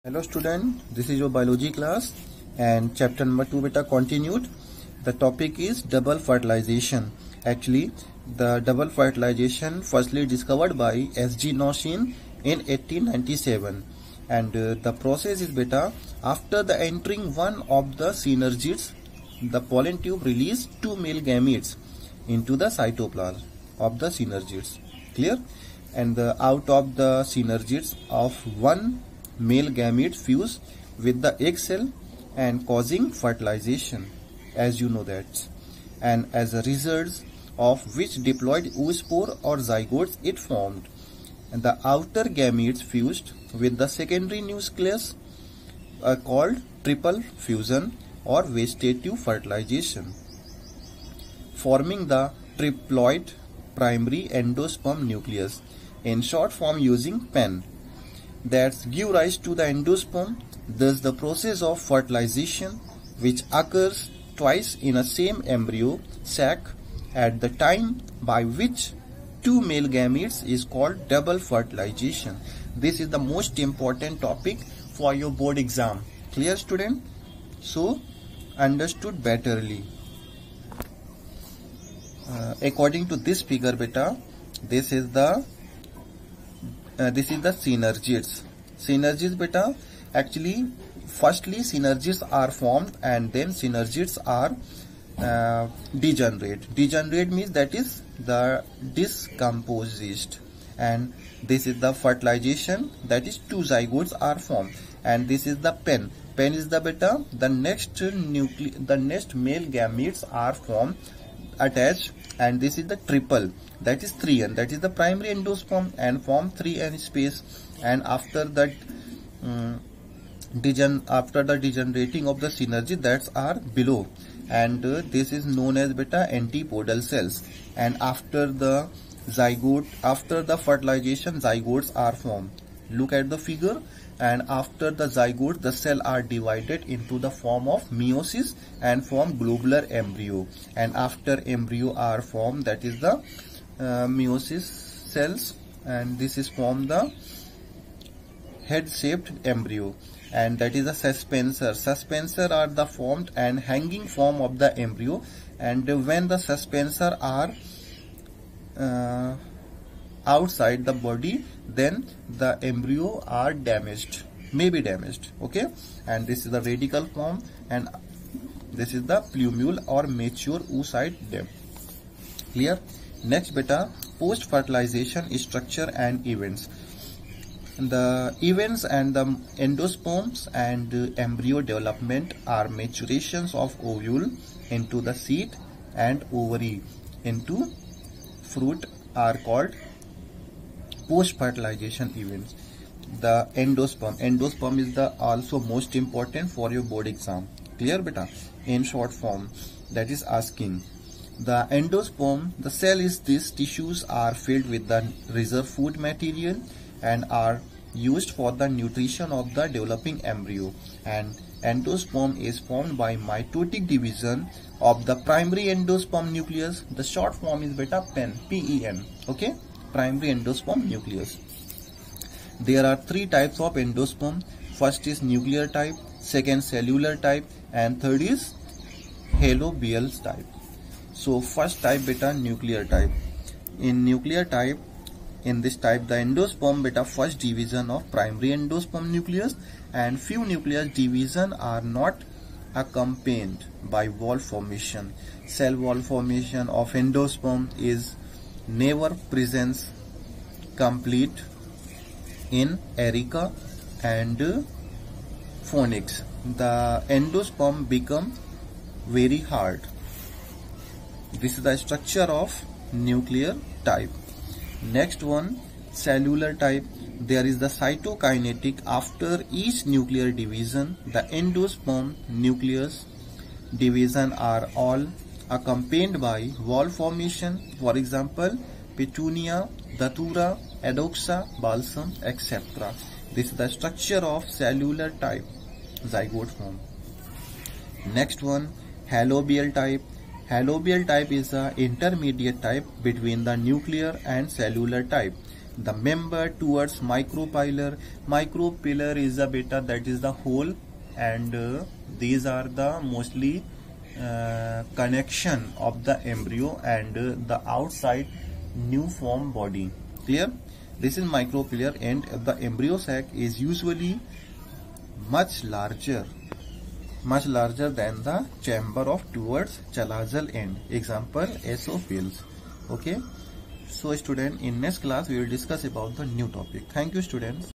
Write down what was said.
Hello student, this is your biology class and chapter number 2 beta continued. The topic is double fertilization. Actually, the double fertilization firstly discovered by S.G. Noshin in 1897 and the process is beta after the entering one of the synergids, the pollen tube release two male gametes into the cytoplasm of the synergids. Clear? And out of the synergids of one male gamete fuse with the egg cell and causing fertilization, as you know that, and as a result of which diploid oospore or zygotes it formed, and the outer gametes fused with the secondary nucleus are called triple fusion or vegetative fertilization, forming the triploid primary endosperm nucleus, in short form using PEN, that give rise to the endosperm. Thus the process of fertilization, which occurs twice in a same embryo sac at the time by which two male gametes, is called double fertilization. This is the most important topic for your board exam. Clear student? So understood betterly. According to this figure beta, this is the synergids. Synergids beta, actually firstly synergids are formed and then synergids are degenerate. Degenerate means that is the decomposed, and this is the fertilization, that is two zygotes are formed, and this is the PEN. PEN is the beta, the next male gametes are formed attached, and this is the triple, that is 3n, that is the primary endosperm and form 3n space, and after that after the degenerating of the synergy, that are below, and this is known as beta antipodal cells, and after the zygote, after the fertilization, zygotes are formed. Look at the figure, and after the zygote the cell are divided into the form of meiosis and form globular embryo, and after embryo are formed, that is the meiosis cells, and this is formed the head shaped embryo, and that is a suspensor. Suspensor are the formed and hanging form of the embryo, and when the suspensor are outside the body, then the embryo are damaged, may be damaged. Okay, and this is the radical form, and this is the plumule or mature oocyte depth. Clear? Next beta, post fertilization structure and events. The events and the endosperms and embryo development are maturations of ovule into the seed and ovary into fruit are called post fertilization events. The endosperm is the also most important for your board exam. Clear beta? In short form, that is asking the endosperm, the cell is this tissues are filled with the reserve food material and are used for the nutrition of the developing embryo, and endosperm is formed by mitotic division of the primary endosperm nucleus. The short form is beta PEN, PEN. Okay, primary endosperm nucleus. There are three types of endosperm. First is nuclear type, second cellular type, and third is halobial type. So first type beta, nuclear type. In nuclear type, in this type, the endosperm beta first division of primary endosperm nucleus, and few nucleus division are not accompanied by wall formation. Cell wall formation of endosperm is never presents complete in Erica and Phoenix. The endosperm become very hard. This is the structure of nuclear type. Next one, cellular type. There is the cytokinetic. After each nuclear division, the endosperm nucleus division are all accompanied by wall formation. For example, petunia, datura, adoxa, balsam, etc. This is the structure of cellular type, zygote form. Next one, halobial type. Halobial type is the intermediate type between the nuclear and cellular type. the member towards micropylar. Micropylar is the beta, that is the hole, and these are the mostly connection of the embryo and the outside new form body. Clear? This is micropylar, and the embryo sac is usually much larger than the chamber of towards chalazal end. Example, esophils. Okay. So student, in next class we will discuss about the new topic. Thank you students.